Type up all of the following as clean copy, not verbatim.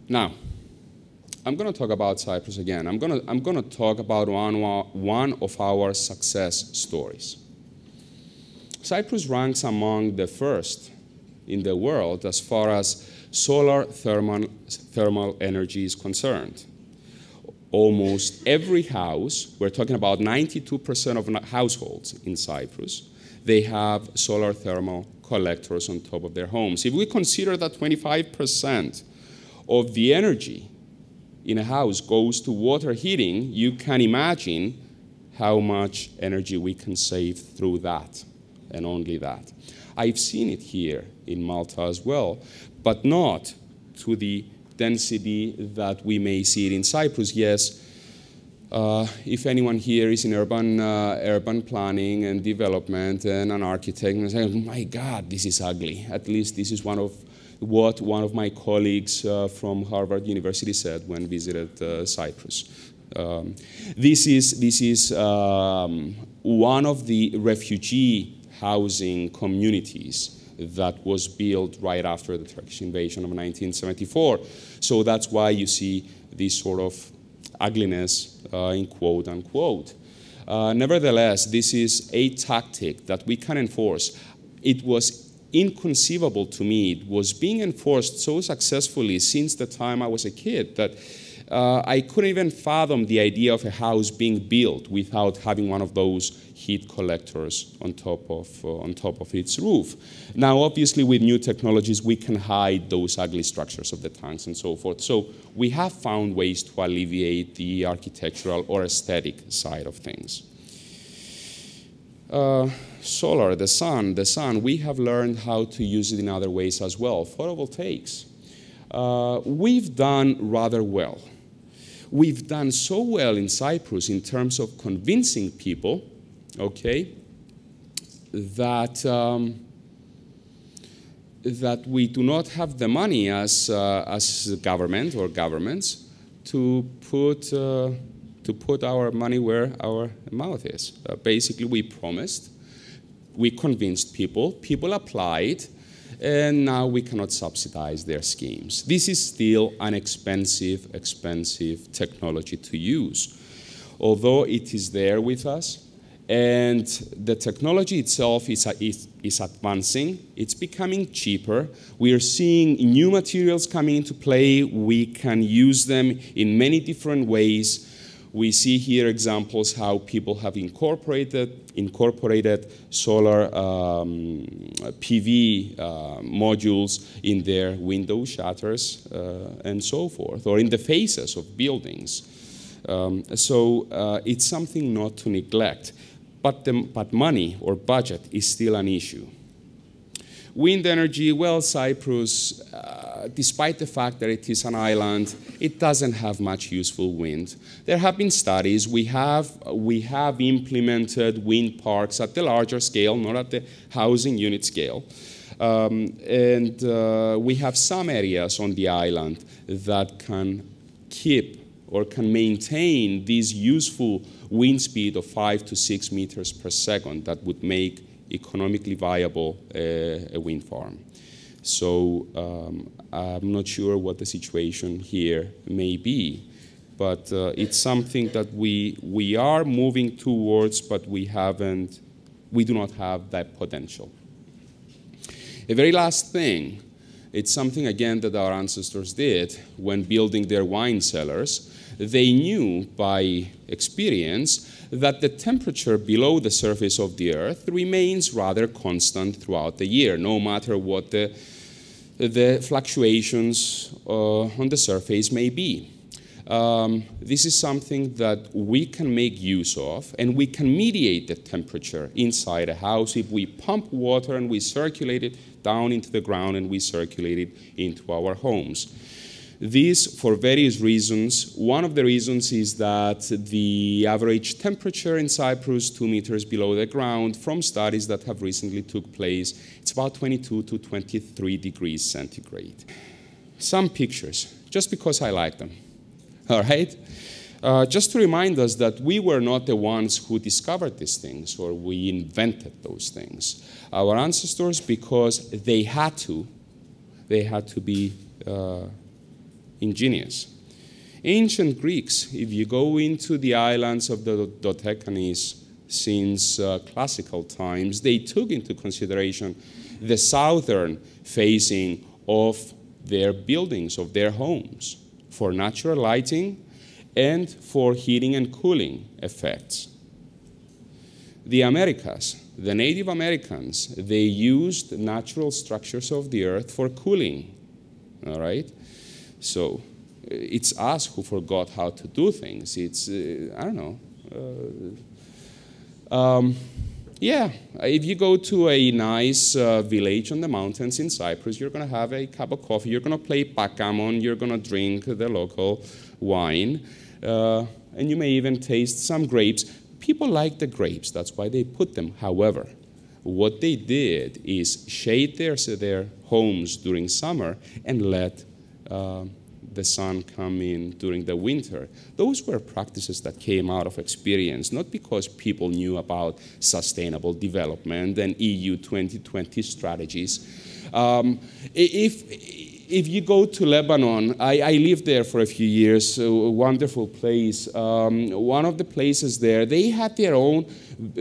Now, I'm going to talk about Cyprus again. I'm going to talk about one of our success stories. Cyprus ranks among the first in the world as far as solar thermal energy is concerned. Almost every house, we're talking about 92% of households in Cyprus, they have solar thermal collectors on top of their homes. If we consider that 25% of the energy in a house goes to water heating, you can imagine how much energy we can save through that, and only that. I've seen it here in Malta as well, but not to the density that we may see it in Cyprus. Yes, if anyone here is in urban planning and development and an architect, and say, oh my God, this is ugly. At least this is one of what one of my colleagues from Harvard University said when visited Cyprus. This is one of the refugee housing communities that was built right after the Turkish invasion of 1974. So that's why you see this sort of ugliness in quote unquote. Nevertheless, this is a tactic that we can enforce. It was inconceivable to me. It was being enforced so successfully since the time I was a kid that I couldn't even fathom the idea of a house being built without having one of those heat collectors on top of its roof. Now, obviously, with new technologies, we can hide those ugly structures of the tanks and so forth. So we have found ways to alleviate the architectural or aesthetic side of things. Solar, the sun, we have learned how to use it in other ways as well. Photovoltaics. We've done rather well. We've done so well in Cyprus in terms of convincing people, okay, that we do not have the money as government or governments to put our money where our mouth is. Basically, we promised, we convinced people, people applied, and now we cannot subsidize their schemes. This is still an expensive technology to use. Although it is there with us, and the technology itself is advancing, it's becoming cheaper. We are seeing new materials coming into play. We can use them in many different ways. We see here examples how people have incorporated solar PV modules in their window shutters and so forth, or in the faces of buildings. So it's something not to neglect. But money or budget is still an issue. Wind energy, well, Cyprus, despite the fact that it is an island, it doesn't have much useful wind. There have been studies. We have implemented wind parks at the larger scale, not at the housing unit scale. We have some areas on the island that can keep or can maintain this useful wind speed of 5 to 6 meters per second that would make economically viable a wind farm. So I'm not sure what the situation here may be, but it's something that we are moving towards, but we do not have that potential. A very last thing, it's something again that our ancestors did when building their wine cellars. They knew by experience that the temperature below the surface of the earth remains rather constant throughout the year, no matter what the fluctuations on the surface may be. This is something that we can make use of, and we can mediate the temperature inside a house if we pump water and we circulate it down into the ground and we circulate it into our homes. This, for various reasons. One of the reasons is that the average temperature in Cyprus, 2 meters below the ground, from studies that have recently took place, it's about 22 to 23 degrees centigrade. Some pictures, just because I like them, all right? Just to remind us that we were not the ones who discovered these things or we invented those things. Our ancestors, because they had to be ingenious. Ancient Greeks, if you go into the islands of the Dodecanese since classical times, they took into consideration the southern facing of their buildings, of their homes, for natural lighting and for heating and cooling effects. The Americas, the Native Americans, they used natural structures of the earth for cooling, all right? So it's us who forgot how to do things. It's, I don't know. Yeah, if you go to a nice village on the mountains in Cyprus, you're going to have a cup of coffee, you're going to play backgammon, you're going to drink the local wine, and you may even taste some grapes. People like the grapes, that's why they put them. However, what they did is shade their homes during summer and let the sun come in during the winter. Those were practices that came out of experience, not because people knew about sustainable development and EU 2020 strategies. If you go to Lebanon, I lived there for a few years, a wonderful place. One of the places there, they had their own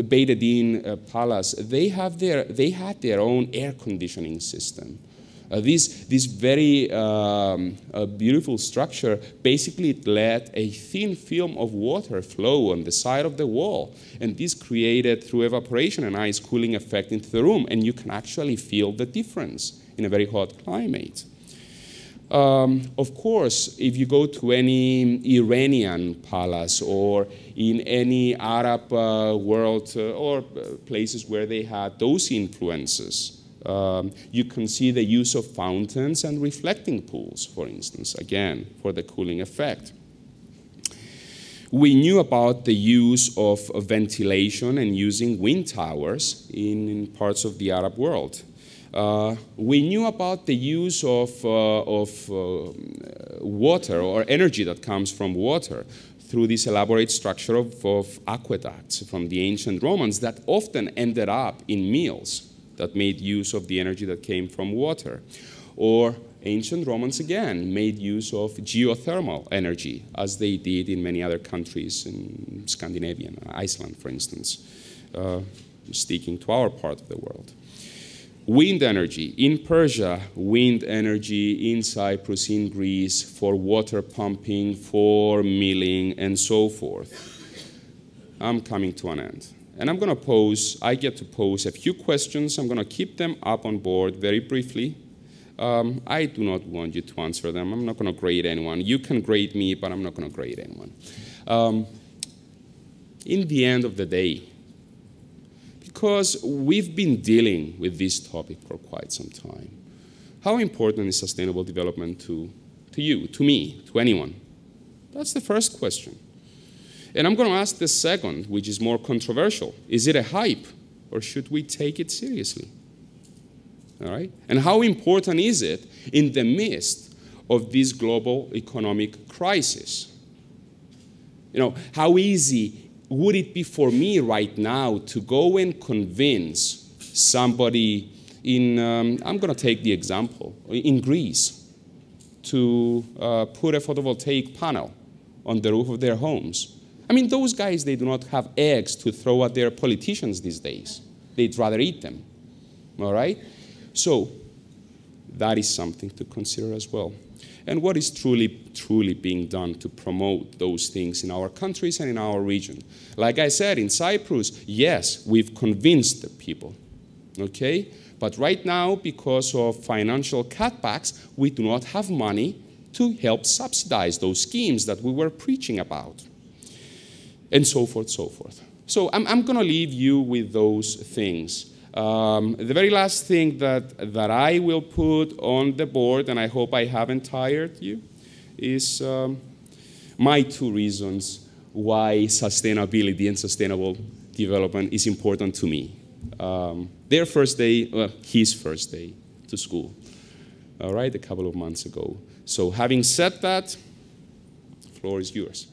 Beit Din palace. They had their own air conditioning system. This very beautiful structure basically let a thin film of water flow on the side of the wall. And this created, through evaporation, a nice cooling effect into the room. And you can actually feel the difference in a very hot climate. Of course, if you go to any Iranian palace or in any Arab world or places where they had those influences, you can see the use of fountains and reflecting pools, for instance, again, for the cooling effect. We knew about the use of ventilation and using wind towers in parts of the Arab world. We knew about the use of water or energy that comes from water through this elaborate structure of aqueducts from the ancient Romans that often ended up in mills that made use of the energy that came from water. Or ancient Romans, again, made use of geothermal energy, as they did in many other countries, in Scandinavia, Iceland, for instance, sticking to our part of the world. Wind energy in Persia, wind energy in Cyprus, in Greece, for water pumping, for milling, and so forth. I'm coming to an end. And I'm going to I get to pose a few questions. I'm going to keep them up on board very briefly. I do not want you to answer them. I'm not going to grade anyone. You can grade me, but I'm not going to grade anyone. In the end of the day, because we've been dealing with this topic for quite some time, how important is sustainable development to you, to me, to anyone? That's the first question. And I'm going to ask the second, which is more controversial. Is it a hype, or should we take it seriously? All right? And how important is it in the midst of this global economic crisis? You know, how easy would it be for me right now to go and convince somebody in, I'm going to take the example, in Greece, to put a photovoltaic panel on the roof of their homes? I mean, those guys, they do not have eggs to throw at their politicians these days. They'd rather eat them, all right? So that is something to consider as well. And what is truly being done to promote those things in our countries and in our region? Like I said, in Cyprus, yes, we've convinced the people, okay? But right now, because of financial cutbacks, we do not have money to help subsidize those schemes that we were preaching about. And so forth, so forth. So I'm going to leave you with those things. The very last thing that I will put on the board, and I hope I haven't tired you, is my 2 reasons why sustainability and sustainable development is important to me. Their first day, well, his first day to school, all right, a couple of months ago. So having said that, the floor is yours.